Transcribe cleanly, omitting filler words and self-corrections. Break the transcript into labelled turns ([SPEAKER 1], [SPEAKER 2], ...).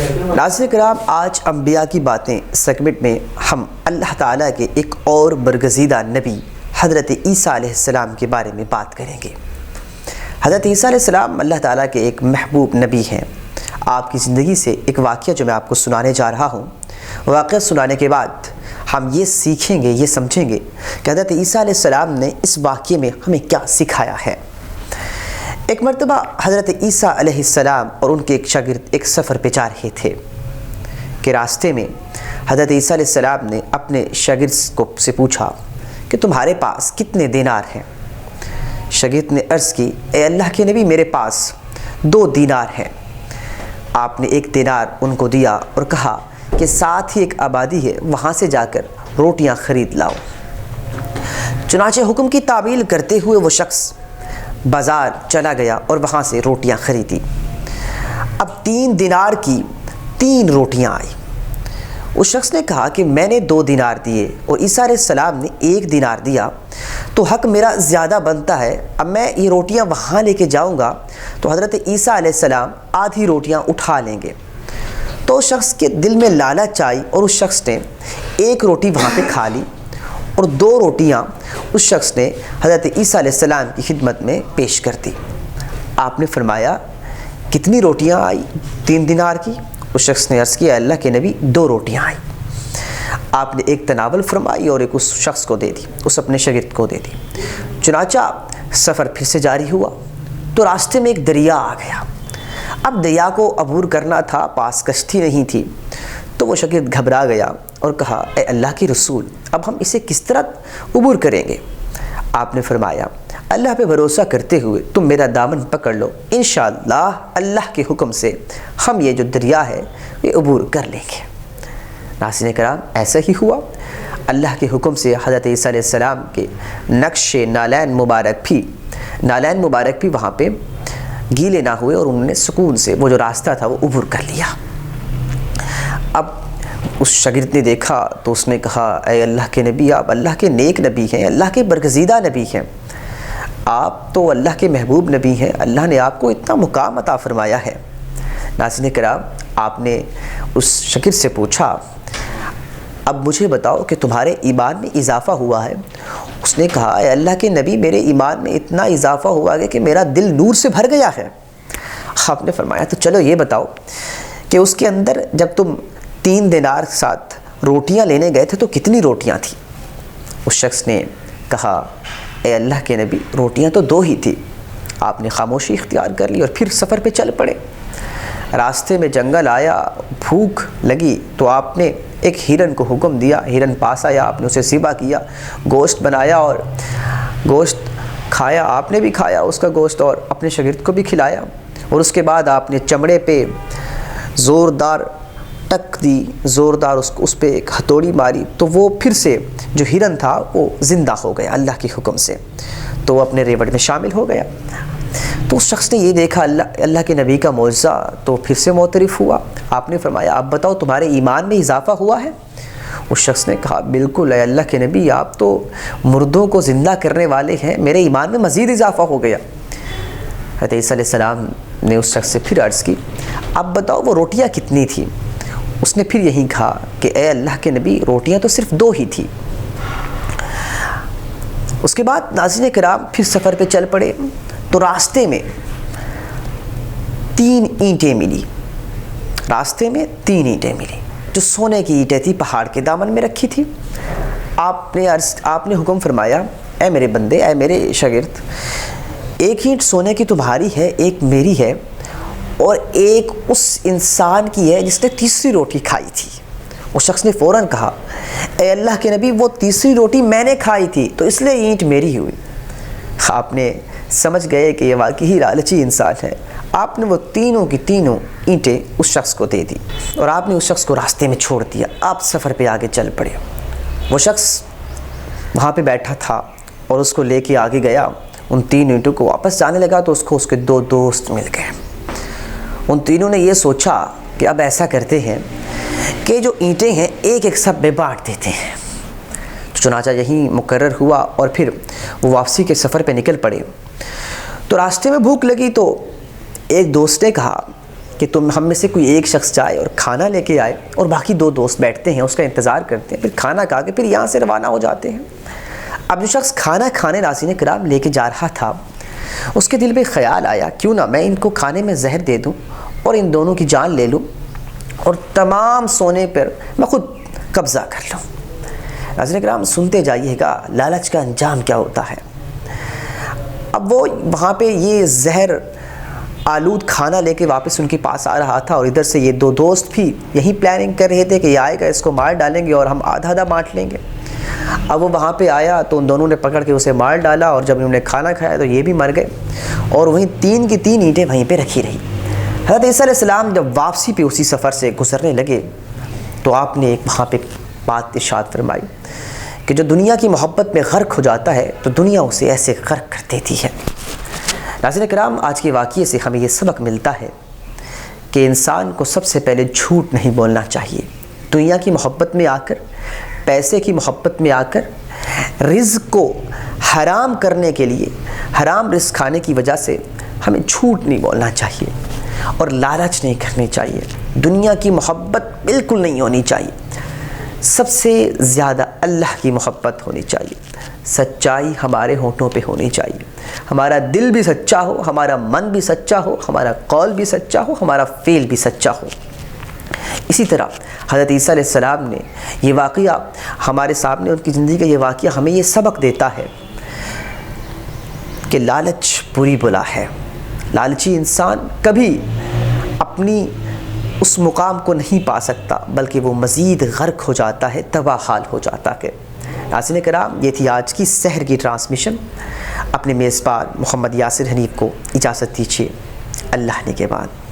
[SPEAKER 1] ناظرین کرام، آج انبیاء کی باتیں سیگمنٹ میں ہم اللہ تعالیٰ کے ایک اور برگزیدہ نبی حضرت عیسیٰ علیہ السلام کے بارے میں بات کریں گے۔ حضرت عیسیٰ علیہ السلام اللہ تعالیٰ کے ایک محبوب نبی ہیں۔ آپ کی زندگی سے ایک واقعہ جو میں آپ کو سنانے جا رہا ہوں، واقعہ سنانے کے بعد ہم یہ سیکھیں گے، یہ سمجھیں گے کہ حضرت عیسیٰ علیہ السلام نے اس واقعے میں ہمیں کیا سکھایا ہے۔ ایک مرتبہ حضرت عیسیٰ علیہ السلام اور ان کے ایک شاگرد ایک سفر پہ جا رہے تھے کہ راستے میں حضرت عیسیٰ علیہ السلام نے اپنے شاگرد سے پوچھا کہ تمہارے پاس کتنے دینار ہیں؟ شاگرد نے عرض کی، اے اللہ کے نبی، میرے پاس 2 دینار ہیں۔ آپ نے 1 دینار ان کو دیا اور کہا کہ ساتھ ہی ایک آبادی ہے، وہاں سے جا کر روٹیاں خرید لاؤ۔ چنانچہ حکم کی تعمیل کرتے ہوئے وہ شخص بازار چلا گیا اور وہاں سے روٹیاں خریدی۔ اب 3 دینار کی 3 روٹیاں آئی۔ اس شخص نے کہا کہ میں نے 2 دینار دیے اور عیسیٰ علیہ السلام نے 1 دینار دیا، تو حق میرا زیادہ بنتا ہے۔ اب میں یہ روٹیاں وہاں لے کے جاؤں گا تو حضرت عیسیٰ علیہ السلام آدھی روٹیاں اٹھا لیں گے۔ تو اس شخص کے دل میں لالچ آئی اور اس شخص نے 1 روٹی وہاں پہ کھا لی اور 2 روٹیاں اس شخص نے حضرت عیسیٰ علیہ السلام کی خدمت میں پیش کر دی۔ آپ نے فرمایا، کتنی روٹیاں آئی 3 دینار کی؟ اس شخص نے عرض کیا، اللہ کے نبی 2 روٹیاں آئی۔ آپ نے 1 تناول فرمائی اور 1 اس شخص کو دے دی، اس اپنے شاگرد کو دے دی۔ چنانچہ سفر پھر سے جاری ہوا تو راستے میں ایک دریا آ گیا۔ اب دریا کو عبور کرنا تھا، پاس کشتی نہیں تھی، تو وہ شاگرد گھبرا گیا اور کہا، اے اللہ کے رسول، اب ہم اسے کس طرح عبور کریں گے؟ آپ نے فرمایا، اللہ پہ بھروسہ کرتے ہوئے تم میرا دامن پکڑ لو، انشاءاللہ اللہ کے حکم سے ہم یہ جو دریا ہے یہ عبور کر لیں گے۔ ناظرین کرام، ایسا ہی ہوا۔ اللہ کے حکم سے حضرت عیسیٰ علیہ السلام کے نقش نالین مبارک بھی وہاں پہ گیلے نہ ہوئے اور انہوں نے سکون سے وہ جو راستہ تھا وہ عبور کر لیا۔ اب اس شاگرد نے دیکھا تو اس نے کہا، اے اللہ کے نبی، آپ اللہ کے نیک نبی ہیں، اللہ کے برگزیدہ نبی ہیں، آپ تو اللہ کے محبوب نبی ہیں، اللہ نے آپ کو اتنا مقام عطا فرمایا ہے۔ ناظرین کرام، آپ نے اس شاگرد سے پوچھا، اب مجھے بتاؤ کہ تمہارے ایمان میں اضافہ ہوا ہے؟ اس نے کہا، اے اللہ کے نبی، میرے ایمان میں اتنا اضافہ ہوا ہے کہ میرا دل نور سے بھر گیا ہے۔ آپ نے فرمایا، تو چلو یہ بتاؤ کہ اس کے اندر جب تم 3 دینار کے ساتھ روٹیاں لینے گئے تھے تو کتنی روٹیاں تھیں؟ اس شخص نے کہا، اے اللہ کے نبی، روٹیاں تو 2 ہی تھی۔ آپ نے خاموشی اختیار کر لی اور پھر سفر پہ چل پڑے۔ راستے میں جنگل آیا، بھوک لگی تو آپ نے ایک ہرن کو حکم دیا، ہرن پاس آیا، آپ نے اسے ذبح کیا، گوشت بنایا اور گوشت کھایا، آپ نے بھی کھایا اس کا گوشت اور اپنے شاگرد کو بھی کھلایا، اور اس کے بعد آپ نے چمڑے پہ زوردار ٹک دی، زوردار اس پہ ایک ہتھوڑی ماری تو وہ پھر سے جو ہرن تھا وہ زندہ ہو گیا اللہ کے حکم سے، تو وہ اپنے ریوڑ میں شامل ہو گیا۔ تو اس شخص نے یہ دیکھا اللہ کے نبی کا معجزہ، تو پھر سے معترف ہوا۔ آپ نے فرمایا، اب بتاؤ تمہارے ایمان میں اضافہ ہوا ہے؟ اس شخص نے کہا، بالکل اے اللہ کے نبی، آپ تو مردوں کو زندہ کرنے والے ہیں، میرے ایمان میں مزید اضافہ ہو گیا۔ حضرت عیسیٰ علیہ السلام نے اس شخص سے پھر عرض کی، اب بتاؤ وہ روٹیاں کتنی تھیں؟ اس نے پھر یہی کہا کہ اے اللہ کے نبی، روٹیاں تو صرف 2 ہی تھیں۔ اس کے بعد ناظرین کرام پھر سفر پہ چل پڑے تو راستے میں 3 اینٹیں ملی، راستے میں 3 اینٹیں ملی جو سونے کی اینٹیں تھی، پہاڑ کے دامن میں رکھی تھی۔ آپ نے حکم فرمایا، اے میرے بندے، اے میرے شاگرد، 1 اینٹ سونے کی تمہاری ہے، 1 میری ہے، اور 1 اس انسان کی ہے جس نے 3ری روٹی کھائی تھی۔ اس شخص نے فوراً کہا، اے اللہ کے نبی، وہ 3ری روٹی میں نے کھائی تھی تو اس لیے اینٹ میری ہوئی۔ آپ نے سمجھ گئے کہ یہ واقعی لالچی انسان ہے۔ آپ نے وہ تینوں کی تینوں اینٹیں اس شخص کو دے دی اور آپ نے اس شخص کو راستے میں چھوڑ دیا۔ آپ سفر پہ آگے چل پڑے۔ وہ شخص وہاں پہ بیٹھا تھا اور اس کو لے کے آگے گیا، ان 3 اینٹوں کو واپس جانے لگا تو اس کو اس کے 2 دوست مل گئے۔ ان تینوں نے یہ سوچا کہ اب ایسا کرتے ہیں کہ جو اینٹیں ہیں ایک سب میں بانٹ دیتے ہیں۔ چنانچہ یہیں مقرر ہوا اور پھر وہ واپسی کے سفر پہ نکل پڑے۔ تو راستے میں بھوک لگی تو ایک دوست نے کہا کہ ہم میں سے کوئی ایک شخص جائے اور کھانا لے کے آئے، اور باقی 2 دوست بیٹھتے ہیں، اس کا انتظار کرتے ہیں، پھر کھانا کھا کے پھر یہاں سے روانہ ہو جاتے ہیں۔ اب جو شخص کھانا کھانے ناظرین کرام لے کے جا رہا تھا، اس کے دل میں خیال آیا کیوں نہ میں ان کو کھانے میں زہر دے دوں اور ان دونوں کی جان لے لوں اور تمام سونے پر میں خود قبضہ کر لوں۔ ناظرین کرام سنتے جائیے گا لالچ کا انجام کیا ہوتا ہے۔ اب وہ وہاں پہ یہ زہر آلود کھانا لے کے واپس ان کے پاس آ رہا تھا، اور ادھر سے یہ 2 دوست بھی یہی پلاننگ کر رہے تھے کہ یہ آئے گا، اس کو مار ڈالیں گے اور ہم آدھا آدھا بانٹ لیں گے۔ اب وہ وہاں پہ آیا تو ان دونوں نے پکڑ کے اسے مار ڈالا، اور جب انہوں نے کھانا کھایا تو یہ بھی مر گئے، اور وہیں 3 کی 3 اینٹیں وہیں پہ رکھی رہی۔ حضرت عیسیٰ علیہ السلام جب واپسی پہ اسی سفر سے گزرنے لگے تو آپ نے ایک وہاں پہ بات ارشاد فرمائی کہ جو دنیا کی محبت میں غرق ہو جاتا ہے تو دنیا اسے ایسے غرق کر دیتی ہے۔ ناظرین کرام آج کے واقعے سے ہمیں یہ سبق ملتا ہے کہ انسان کو سب سے پہلے جھوٹ نہیں بولنا چاہیے۔ دنیا کی محبت میں آ کر، پیسے کی محبت میں آ کر، رزق کو حرام کرنے کے لیے، حرام رزق کھانے کی وجہ سے ہمیں جھوٹ نہیں بولنا چاہیے اور لالچ نہیں کرنی چاہیے۔ دنیا کی محبت بالکل نہیں ہونی چاہیے، سب سے زیادہ اللہ کی محبت ہونی چاہیے۔ سچائی ہمارے ہونٹوں پہ ہونی چاہیے، ہمارا دل بھی سچا ہو، ہمارا من بھی سچا ہو، ہمارا قول بھی سچا ہو، ہمارا فعل بھی سچا ہو۔ اسی طرح حضرت عیسیٰ علیہ السلام نے یہ واقعہ ہمارے سامنے، ان کی زندگی کا یہ واقعہ ہمیں یہ سبق دیتا ہے کہ لالچ بری بلا ہے۔ لالچی انسان کبھی اپنی اس مقام کو نہیں پا سکتا، بلکہ وہ مزید غرق ہو جاتا ہے، تباہ حال ہو جاتا ہے۔ ناظرین کرام یہ تھی آج کی سحر کی ٹرانسمیشن۔ اپنے میزبان محمد یاسر حنیف کو اجازت دیجیے، اللہ نے کے بعد۔